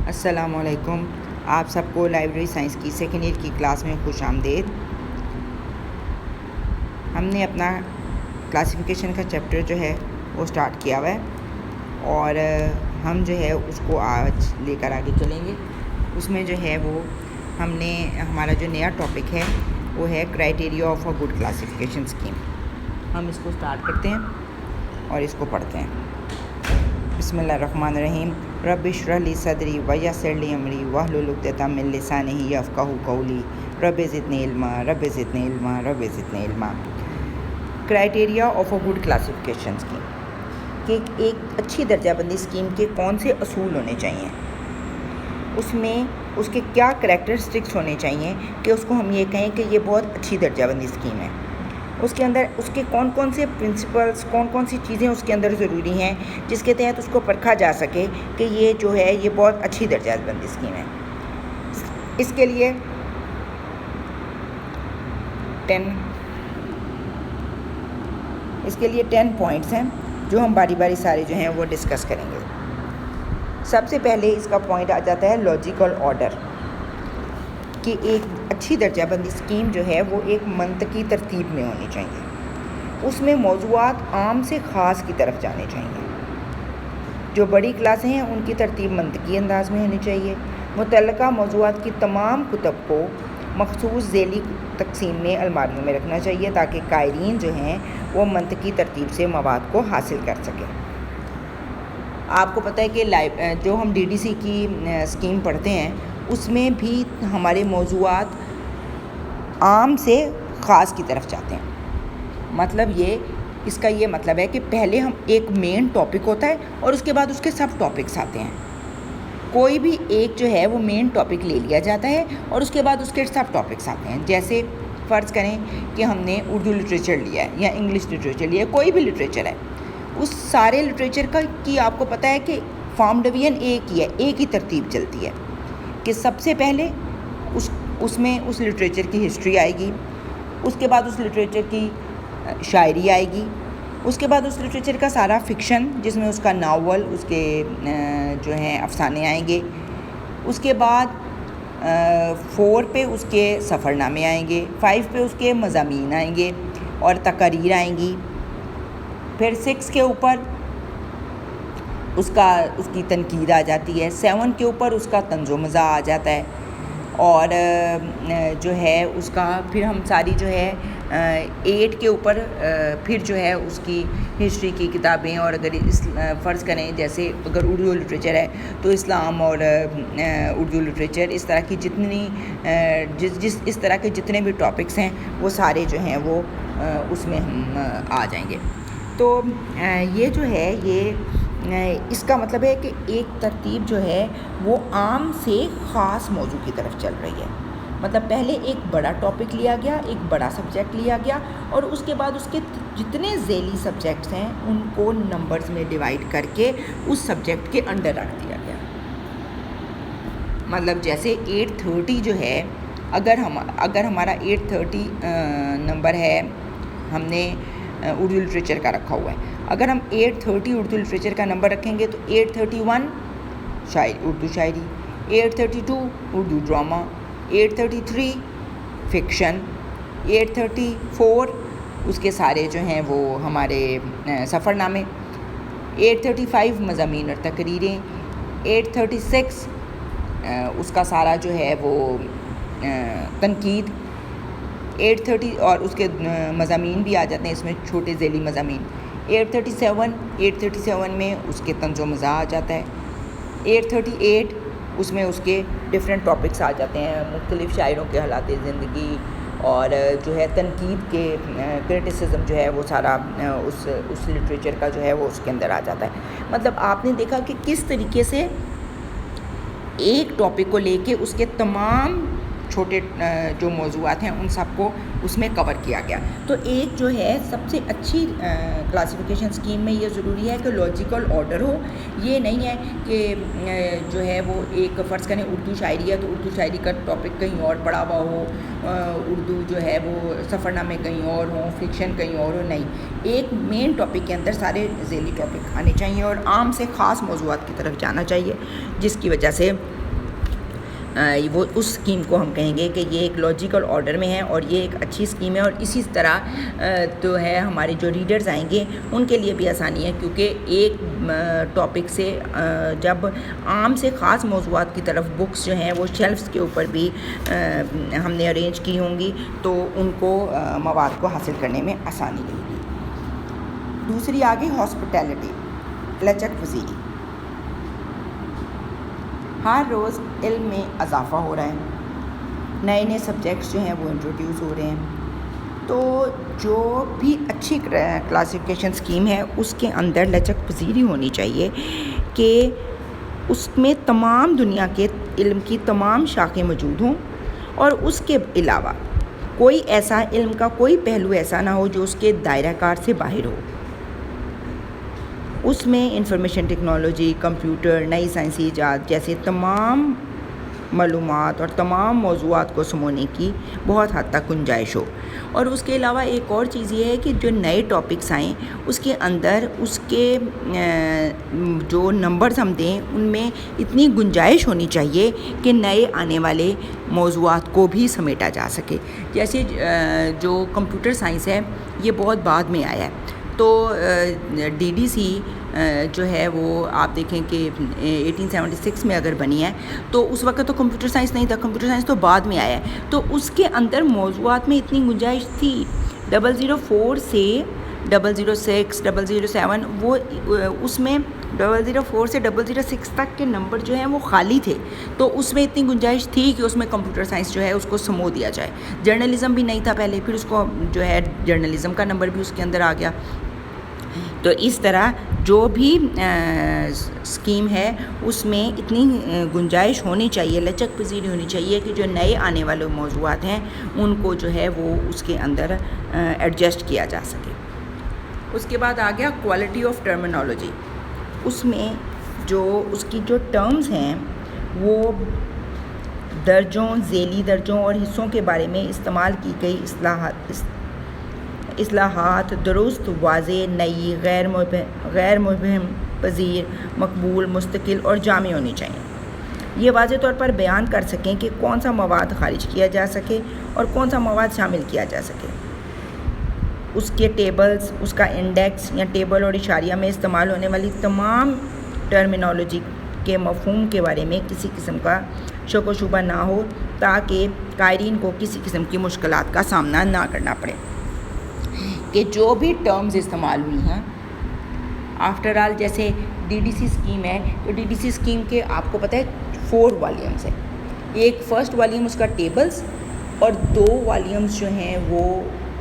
السلام علیکم. آپ سب کو لائبریری سائنس کی سیکنڈ ایئر کی کلاس میں خوش آمدید. ہم نے اپنا کلاسیفیکیشن کا چیپٹر جو ہے وہ سٹارٹ کیا ہوا ہے اور ہم جو ہے اس کو آج لے کر آگے چلیں گے. اس میں جو ہے وہ ہمارا جو نیا ٹاپک ہے وہ ہے criteria of a good classification scheme. ہم اس کو سٹارٹ کرتے ہیں اور اس کو پڑھتے ہیں. بسم اللہ الرحمن الرحیم. رب اشرح لی صدری ویسر لی امری واحلل عقدۃ من لسانی یفقہوا قولی. رب زدنی علما رب زدنی علما رب زدنی علما. Criteria of a good classification scheme کہ ایک اچھی درجہ بندی اسکیم کے کون سے اصول ہونے چاہیے، اس میں اس کے کیا کریکٹرسٹکس ہونے چاہیے کہ اس کو ہم یہ کہیں کہ یہ بہت اچھی درجہ بندی اسکیم ہے. اس کے اندر اس کے کون کون سے پرنسپلس، کون کون سی چیزیں اس کے اندر ضروری ہیں جس کے تحت اس کو پرکھا جا سکے کہ یہ جو ہے یہ بہت اچھی درجہ بندی اسکیم ہے. اس کے لیے 10 پوائنٹس ہیں جو ہم باری باری سارے جو ہیں وہ ڈسکس کریں گے. سب سے پہلے اس کا پوائنٹ آ جاتا ہے لاجیکل آرڈر، کہ ایک اچھی درجہ بندی اسکیم جو ہے وہ ایک منطقی ترتیب میں ہونی چاہیے. اس میں موضوعات عام سے خاص کی طرف جانے چاہیے. جو بڑی کلاسیں ہیں ان کی ترتیب منطقی انداز میں ہونی چاہیے. متعلقہ موضوعات کی تمام کتب کو مخصوص ذیلی تقسیم میں الماریوں میں رکھنا چاہیے تاکہ قارئین جو ہیں وہ منطقی ترتیب سے مواد کو حاصل کر سکیں. آپ کو پتہ ہے کہ جو ہم DDC کی اسکیم پڑھتے ہیں اس میں بھی ہمارے موضوعات عام سے خاص کی طرف جاتے ہیں. مطلب اس کا یہ مطلب ہے کہ پہلے ہم ایک مین ٹاپک ہوتا ہے اور اس کے بعد اس کے سب ٹاپکس آتے ہیں. کوئی بھی ایک جو ہے وہ مین ٹاپک لے لیا جاتا ہے اور اس کے بعد اس کے سب ٹاپکس آتے ہیں. جیسے فرض کریں کہ ہم نے اردو لٹریچر لیا ہے یا انگلش لٹریچر لیا ہے، کوئی بھی لٹریچر ہے، اس سارے لٹریچر کی آپ کو پتہ ہے کہ فارم ڈویژن ایک ہی ہے، ایک ہی ترتیب چلتی ہے کہ سب سے پہلے اس میں اس لٹریچر کی ہسٹری آئے گی، اس کے بعد اس لٹریچر کی شاعری آئے گی، اس کے بعد اس لٹریچر کا سارا فکشن جس میں اس کا ناول، اس کے جو ہیں افسانے آئیں گے. اس کے بعد 4 پہ اس کے سفر نامے آئیں گے، 5 پہ اس کے مضامین آئیں گے اور تقاریر آئیں گی. پھر 6 کے اوپر اس کی تنقید آ جاتی ہے. 7 کے اوپر اس کا طنز و مزاح آ جاتا ہے. اور جو ہے اس کا پھر ہم ساری جو ہے 8 کے اوپر پھر جو ہے اس کی ہسٹری کی کتابیں، اور اگر فرض کریں جیسے اگر اردو لٹریچر ہے تو اسلام اور اردو لٹریچر، اس طرح کی جتنی اس طرح کے جتنے بھی ٹاپکس ہیں وہ سارے جو ہیں وہ اس میں ہم آ جائیں گے. تو یہ جو ہے اس کا مطلب ہے کہ ایک ترتیب جو ہے وہ عام سے خاص موضوع کی طرف چل رہی ہے. مطلب پہلے ایک بڑا ٹاپک لیا گیا، ایک بڑا سبجیکٹ لیا گیا اور اس کے بعد اس کے جتنے ذیلی سبجیکٹس ہیں ان کو نمبرز میں ڈیوائڈ کر کے اس سبجیکٹ کے انڈر رکھ دیا گیا. مطلب جیسے 830 جو ہے، اگر ہمارا 830 نمبر ہے، ہم نے اردو لٹریچر کا رکھا ہوا ہے، اگر ہم 830 اردو لٹریچر کا نمبر رکھیں گے تو 831 اردو شاعری، 832 اردو ڈرامہ، 833 فکشن، 834 اس کے سارے جو ہیں وہ ہمارے سفر نامے، 835 مضامین اور تقریریں، 836 اس کا سارا جو ہے وہ تنقید، 830 اور اس کے مضامین بھی آ جاتے ہیں اس میں چھوٹے ذیلی مضامین. 837 میں اس کے طنز و مزاح آ جاتا ہے. 838 اس میں اس کے ڈفرینٹ ٹاپکس آ جاتے ہیں، مختلف شاعروں کے حالات زندگی اور جو ہے تنقید کے کرٹیسزم جو ہے وہ سارا اس لٹریچر کا جو ہے وہ اس کے اندر آ جاتا ہے. مطلب آپ نے دیکھا کہ کس طریقے سے ایک ٹاپک کو لے کے اس کے تمام چھوٹے جو موضوعات ہیں ان سب کو اس میں کور کیا گیا. تو ایک جو ہے سب سے اچھی کلاسیفیکیشن اسکیم میں یہ ضروری ہے کہ لاجیکل آرڈر ہو. یہ نہیں ہے کہ جو ہے وہ ایک فرض کریں اردو شاعری ہے تو اردو شاعری کا ٹاپک کہیں اور پڑا ہوا ہو، اردو جو ہے وہ سفر نامے کہیں اور ہوں، فکشن کہیں اور ہو. نہیں، ایک مین ٹاپک کے اندر سارے ذیلی ٹاپک آنے چاہیے اور عام سے خاص موضوعات کی طرف جانا چاہیے، جس کی وجہ سے وہ اس اسکیم کو ہم کہیں گے کہ یہ ایک لاجیکل آرڈر میں ہے اور یہ ایک اچھی اسکیم ہے. اور اسی طرح تو ہے ہمارے جو ریڈرز آئیں گے ان کے لیے بھی آسانی ہے, کیونکہ ایک ٹاپک سے جب عام سے خاص موضوعات کی طرف بکس جو ہیں وہ شیلفس کے اوپر بھی ہم نے ارینج کی ہوں گی تو ان کو مواد کو حاصل کرنے میں آسانی رہے گی. دوسری آگے ہاسپٹیلٹی, لچک پذیری. ہر روز علم میں اضافہ ہو رہا ہے, نئے نئے سبجیکٹس جو ہیں وہ انٹروڈیوس ہو رہے ہیں, تو جو بھی اچھی کلاسیفیکیشن اسکیم ہے اس کے اندر لچک پذیری ہونی چاہیے کہ اس میں تمام دنیا کے علم کی تمام شاخیں موجود ہوں اور اس کے علاوہ کوئی ایسا علم کا کوئی پہلو ایسا نہ ہو جو اس کے دائرہ کار سے باہر ہو. اس میں انفارمیشن ٹیکنالوجی, کمپیوٹر, نئی سائنسی ایجاد جیسے تمام معلومات اور تمام موضوعات کو سمونے کی بہت حد تک گنجائش ہو. اور اس کے علاوہ ایک اور چیز یہ ہے کہ جو نئے ٹاپکس آئیں اس کے اندر اس کے جو نمبرز ہم دیں ان میں اتنی گنجائش ہونی چاہیے کہ نئے آنے والے موضوعات کو بھی سمیٹا جا سکے. جیسے جو کمپیوٹر سائنس ہے یہ بہت بعد میں آیا ہے, تو ڈی ڈی سی جو ہے وہ آپ دیکھیں کہ 1876 میں اگر بنی ہے تو اس وقت تو کمپیوٹر سائنس نہیں تھا, کمپیوٹر سائنس تو بعد میں آیا ہے. تو اس کے اندر موضوعات میں اتنی گنجائش تھی, 004 سے 006 007 وہ اس میں 004 سے 006 تک کے نمبر جو ہیں وہ خالی تھے, تو اس میں اتنی گنجائش تھی کہ اس میں کمپیوٹر سائنس جو ہے اس کو سمو دیا جائے. جرنلزم بھی نہیں تھا پہلے, پھر اس کو جو ہے جرنلزم کا نمبر بھی اس کے اندر آ گیا. تو اس طرح جو بھی اسکیم ہے اس میں اتنی گنجائش ہونی چاہیے, لچک پذیری ہونی چاہیے کہ جو نئے آنے والے موضوعات ہیں ان کو جو ہے وہ اس کے اندر ایڈجسٹ کیا جا سکے. اس کے بعد آ گیا کوالٹی آف ٹرمینالوجی. اس میں جو اس کی جو ٹرمز ہیں وہ درجوں, ذیلی درجوں اور حصوں کے بارے میں استعمال کی گئی اصطلاحات درست, واضح, نئی, غیر مبہم پذیر, مقبول, مستقل اور جامع ہونی چاہیے. یہ واضح طور پر بیان کر سکیں کہ کون سا مواد خارج کیا جا سکے اور کون سا مواد شامل کیا جا سکے. اس کے ٹیبلز, اس کا انڈیکس یا ٹیبل اور اشاریہ میں استعمال ہونے والی تمام ٹرمینالوجی کے مفہوم کے بارے میں کسی قسم کا شک و شبہ نہ ہو تاکہ قارئین کو کسی قسم کی مشکلات کا سامنا نہ کرنا پڑے. کہ جو بھی ٹرمز استعمال ہوئی ہیں, آفٹر آل جیسے ڈی ڈی سی اسکیم ہے تو ڈی ڈی سی اسکیم کے آپ کو پتہ ہے 4 والیومز ہیں. ایک فرسٹ والیوم اس کا ٹیبلز اور 2 والیومز جو ہیں وہ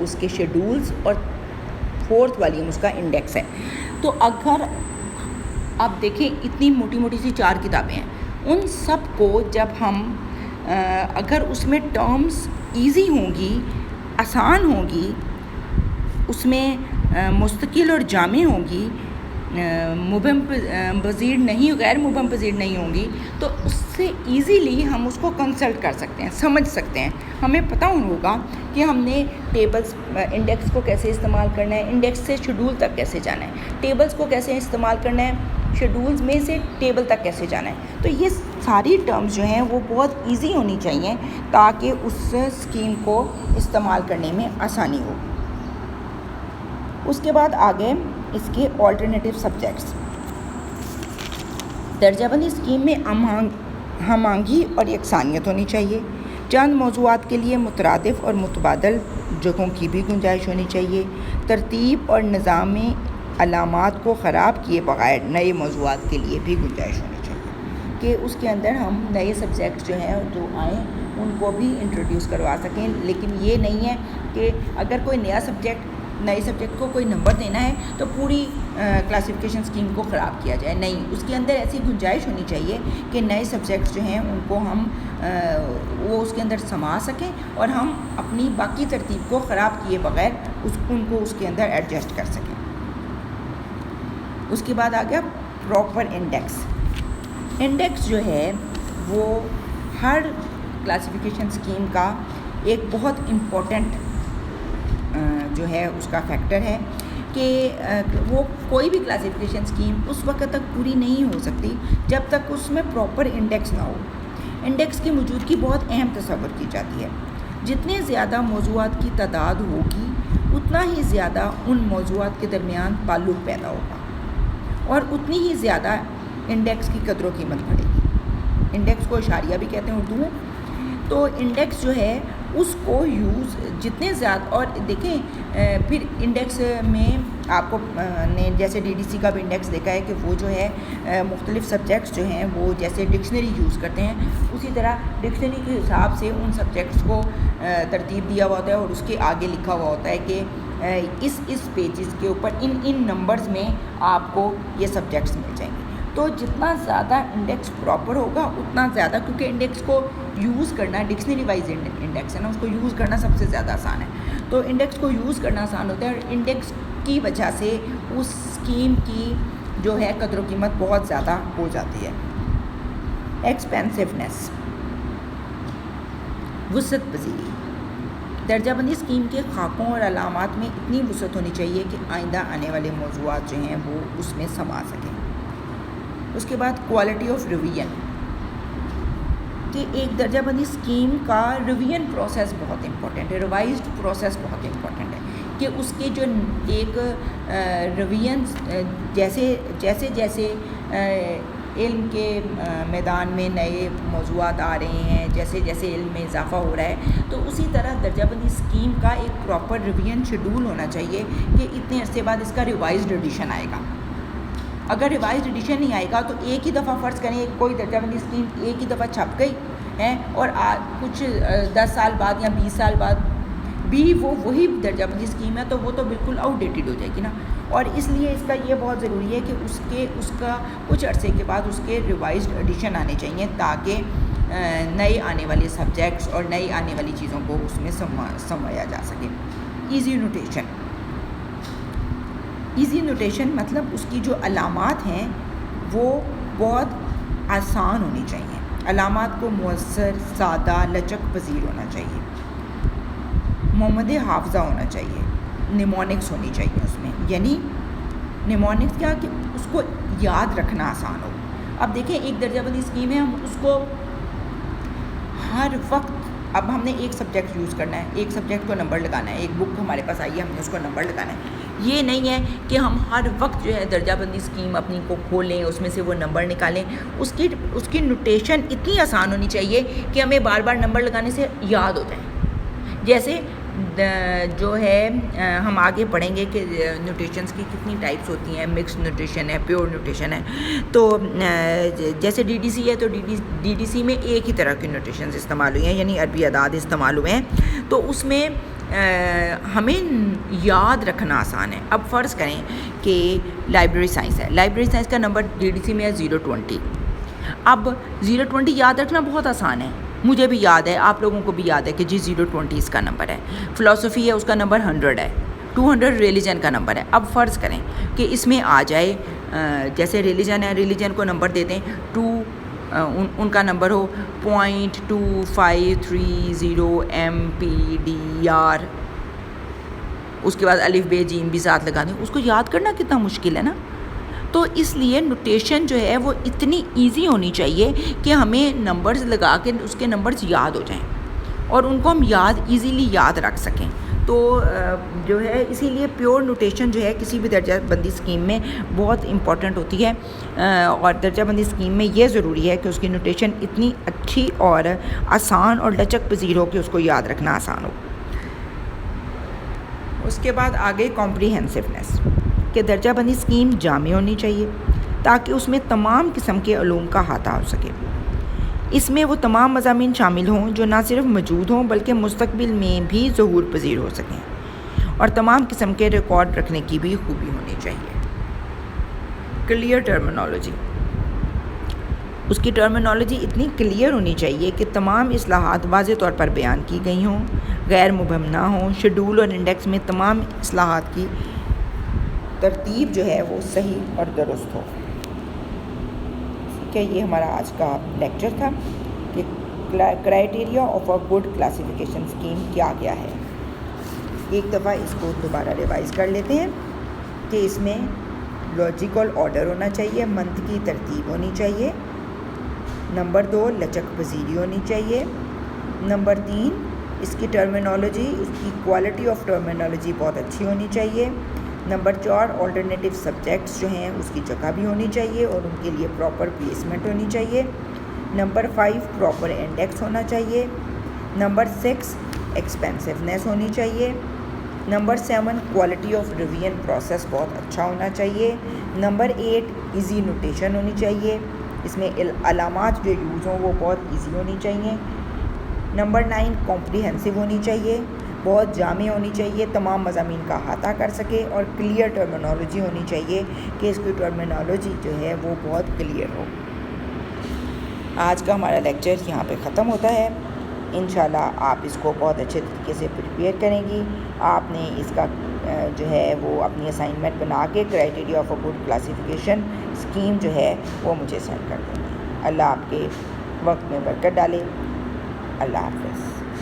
اس کے شیڈولز اور 4تھ والیوم اس کا انڈیکس ہے. تو اگر آپ دیکھیں اتنی موٹی موٹی سی 4 کتابیں ہیں, ان سب کو جب ہم اگر اس میں ٹرمز ایزی ہوں گی, آسان ہوں گی, اس میں مستقل اور جامع ہوں گی, مبہم پذیر نہیں, غیر مبہم پذیر نہیں ہوں گی, تو اس سے ایزیلی ہم اس کو کنسلٹ کر سکتے ہیں, سمجھ سکتے ہیں. ہمیں پتہ ہوگا کہ ہم نے ٹیبلز, انڈیکس کو کیسے استعمال کرنا ہے, انڈیکس سے شیڈول تک کیسے جانا ہے, ٹیبلز کو کیسے استعمال کرنا ہے, شیڈولز میں سے ٹیبل تک کیسے جانا ہے. تو یہ ساری ٹرمز جو ہیں وہ بہت ایزی ہونی چاہیے تاکہ اس اسکیم کو استعمال کرنے میں آسانی ہو. اس کے بعد آگے اس کے آلٹرنیٹیو سبجیکٹس. درجہ بندی اسکیم میں ہم آہنگی اور یکسانیت ہونی چاہیے. چند موضوعات کے لیے مترادف اور متبادل جگہوں کی بھی گنجائش ہونی چاہیے. ترتیب اور نظام علامات کو خراب کیے بغیر نئے موضوعات کے لیے بھی گنجائش ہونی چاہیے کہ اس کے اندر ہم نئے سبجیکٹس جو ہیں جو آئیں ان کو بھی انٹروڈیوس کروا سکیں. لیکن یہ نہیں ہے کہ اگر کوئی نئے سبجیکٹ کو کوئی نمبر دینا ہے تو پوری کلاسیفیکیشن اسکیم کو خراب کیا جائے. نہیں, اس کے اندر ایسی گنجائش ہونی چاہیے کہ نئے سبجیکٹس جو ہیں ان کو ہم وہ اس کے اندر سما سکیں اور ہم اپنی باقی ترتیب کو خراب کیے بغیر ان کو اس کے اندر ایڈجسٹ کر سکیں. اس کے بعد آ گیا پراپر انڈیکس. انڈیکس جو ہے وہ ہر کلاسیفیکیشن اسکیم کا ایک بہت امپورٹنٹ جو ہے اس کا فیکٹر ہے کہ وہ کوئی بھی کلاسیفیکیشن اسکیم اس وقت تک پوری نہیں ہو سکتی جب تک اس میں پراپر انڈیکس نہ ہو. انڈیکس کی موجودگی بہت اہم تصور کی جاتی ہے. جتنے زیادہ موضوعات کی تعداد ہوگی اتنا ہی زیادہ ان موضوعات کے درمیان تعلق پیدا ہوگا اور اتنی ہی زیادہ انڈیکس کی قدر و قیمت بڑھے گی. انڈیکس کو اشاریہ بھی کہتے ہیں اردو میں. تو انڈیکس جو ہے اس کو یوز جتنے زیادہ، اور دیکھیں پھر انڈیکس میں آپ کو نے جیسے ڈی ڈی سی کا بھی انڈیکس دیکھا ہے کہ وہ جو ہے مختلف سبجیکٹس جو ہیں وہ جیسے ڈکشنری یوز کرتے ہیں، اسی طرح ڈکشنری کے حساب سے ان سبجیکٹس کو ترتیب دیا ہوا ہوتا ہے اور اس کے آگے لکھا ہوا ہوتا ہے کہ اس پیجز کے اوپر ان نمبرز میں آپ کو یہ سبجیکٹس مل جائیں گے. تو جتنا زیادہ انڈیکس پراپر ہوگا اتنا زیادہ، کیونکہ انڈیکس کو یوز کرنا ڈکشنری وائز انڈیکس ہے نا، اس کو یوز کرنا سب سے زیادہ آسان ہے. تو انڈیکس کو یوز کرنا آسان ہوتا ہے اور انڈیکس کی وجہ سے اس اسکیم کی جو ہے قدر و قیمت بہت زیادہ ہو جاتی ہے. ایکسپینسونیس، وسعت پذیری. درجہ بندی اسکیم کے خاکوں اور علامات میں اتنی وسعت ہونی چاہیے کہ آئندہ آنے والے موضوعات جو ہیں وہ اس میں سما سکیں. اس کے بعد کوالٹی آف ریویژن، کہ ایک درجہ بندی اسکیم کا ریویژن پروسیس بہت امپورٹنٹ ہے، ریوائزڈ پروسیس بہت امپورٹنٹ ہے کہ اس کے جو ایک ریویژن جیسے جیسے علم کے میدان میں نئے موضوعات آ رہے ہیں، جیسے جیسے علم میں اضافہ ہو رہا ہے، تو اسی طرح درجہ بندی اسکیم کا ایک پراپر ریویژن شیڈول ہونا چاہیے کہ اتنے عرصے بعد اس کا ریوائزڈ ایڈیشن آئے گا. اگر ریوائزڈ ایڈیشن نہیں آئے گا تو ایک ہی دفعہ فرض کریں کوئی درجہ بندی اسکیم ایک ہی دفعہ چھپ گئی ہے اور کچھ 10 سال بعد یا 20 سال بعد بھی وہ وہی درجہ بندی اسکیم ہے تو وہ تو بالکل آؤٹ ڈیٹڈ ہو جائے گی نا. اور اس لیے اس کا یہ بہت ضروری ہے کہ اس کا کچھ عرصے کے بعد اس کے ریوائزڈ ایڈیشن آنے چاہیے تاکہ نئے آنے والے سبجیکٹس اور نئی آنے والی چیزوں کو اس میں سمایا جا سکے. ایزی نوٹیشن، ایزی نوٹیشن مطلب اس کی جو علامات ہیں وہ بہت آسان ہونی چاہیے. علامات کو مؤثر، سادہ، لچک پذیر ہونا چاہیے. محمد حافظہ ہونا چاہیے. نیمونکس ہونی چاہیے اس میں، یعنی نیمونکس کیا کہ اس کو یاد رکھنا آسان ہو. اب دیکھیں ایک درجہ بندی اسکیم ہے، ہم اس کو ہر وقت، اب ہم نے ایک سبجیکٹ یوز کرنا ہے، ایک سبجیکٹ کو نمبر لگانا ہے، ایک بک ہمارے پاس آئی ہے ہم نے اس کو نمبر لگانا ہے. یہ نہیں ہے کہ ہم ہر وقت جو ہے درجہ بندی اسکیم اپنی کو کھولیں، اس میں سے وہ نمبر نکالیں. اس کی نوٹیشن اتنی آسان ہونی چاہیے کہ ہمیں بار بار نمبر لگانے سے یاد ہو جائیں. جیسے جو ہے ہم آگے پڑھیں گے کہ نوٹیشنز کی کتنی ٹائپس ہوتی ہیں، مکس نوٹیشن ہے، پیور نوٹیشن ہے. تو جیسے ڈی ڈی سی ہے تو ڈی ڈی سی میں ایک ہی طرح کی نوٹیشنز استعمال ہوئی ہیں، یعنی عربی اعداد استعمال ہوئے ہیں. تو اس میں ہمیں یاد رکھنا آسان ہے. اب فرض کریں کہ لائبریری سائنس ہے، لائبریری سائنس کا نمبر ڈی ڈی سی میں ہے 020. اب 020 یاد رکھنا بہت آسان ہے، مجھے بھی یاد ہے، آپ لوگوں کو بھی یاد ہے کہ جی 020 اس کا نمبر ہے. فلسفی ہے، اس کا نمبر 100 ہے. 200 ریلیجن کا نمبر ہے. اب فرض کریں کہ اس میں آ جائے جیسے ریلیجن ہے، ریلیجن کو نمبر دے دیں 2، ان کا نمبر ہو 0.2530 MPDR، اس کے بعد الف بے جیم بھی ساتھ لگا دیں. اس کو یاد کرنا کتنا مشکل ہے نا. تو اس لیے نوٹیشن جو ہے وہ اتنی ایزی ہونی چاہیے کہ ہمیں نمبرز لگا کے اس کے نمبرز یاد ہو جائیں اور ان کو ہم ایزیلی یاد رکھ سکیں. تو جو ہے اسی لیے پیور نوٹیشن جو ہے کسی بھی درجہ بندی اسکیم میں بہت امپورٹنٹ ہوتی ہے. اور درجہ بندی اسکیم میں یہ ضروری ہے کہ اس کی نوٹیشن اتنی اچھی اور آسان اور لچک پذیر ہو کہ اس کو یاد رکھنا آسان ہو. اس کے بعد آگے کمپریہنسونیس، کہ درجہ بندی اسکیم جامع ہونی چاہیے تاکہ اس میں تمام قسم کے علوم کا احاطہ ہو سکے. اس میں وہ تمام مضامین شامل ہوں جو نہ صرف موجود ہوں بلکہ مستقبل میں بھی ظہور پذیر ہو سکیں، اور تمام قسم کے ریکارڈ رکھنے کی بھی خوبی ہونی چاہیے. کلیئر ٹرمینالوجی، اس کی ٹرمینالوجی اتنی کلیئر ہونی چاہیے کہ تمام اصلاحات واضح طور پر بیان کی گئی ہوں، غیر مبہم نہ ہوں. شیڈول اور انڈیکس میں تمام اصلاحات کی ترتیب جو ہے وہ صحیح اور درست ہو. ٹھیک ہے، یہ ہمارا آج کا لیکچر تھا کہ criteria of a good classification scheme کیا کیا ہے. ایک دفعہ اس کو دوبارہ ریوائز کر لیتے ہیں کہ اس میں لاجیکل آرڈر ہونا چاہیے، منطقی ترتیب ہونی چاہیے، نمبر 2 لچک پذیری ہونی چاہیے. نمبر 3 اس کی ٹرمینالوجی، اس کی کوالٹی آف ٹرمینالوجی بہت اچھی ہونی چاہیے. نمبر 4 آلٹرنیٹیو سبجیکٹس جو ہیں اس کی جگہ بھی ہونی چاہیے اور ان کے لیے پراپر پلیسمنٹ ہونی چاہیے. نمبر 5 پراپر انڈیکس ہونا چاہیے. نمبر 6 ایکسپینسونیس ہونی چاہیے. Number 7 quality of revision process بہت اچھا ہونا چاہیے. نمبر 8 ایزی نوٹیشن ہونی چاہیے، اس میں علامات جو یوز ہوں وہ بہت ایزی ہونی چاہیے. نمبر 9 کمپریہنسو ہونی چاہیے، بہت جامع ہونی چاہیے، تمام مضامین کا احاطہ کر سکے اور کلیئر ٹرمینالوجی ہونی چاہیے کہ اس کی ٹرمینالوجی جو ہے وہ بہت کلیئر ہو. آج کا ہمارا لیکچر یہاں پہ ختم ہوتا ہے. انشاءاللہ آپ اس کو بہت اچھے طریقے سے پریپیئر کریں گی. آپ نے اس کا جو ہے وہ اپنی اسائنمنٹ بنا کے criteria of a good classification scheme جو ہے وہ مجھے سینڈ کر دیں گے. اللہ آپ کے وقت میں برکت ڈالے. اللہ حافظ.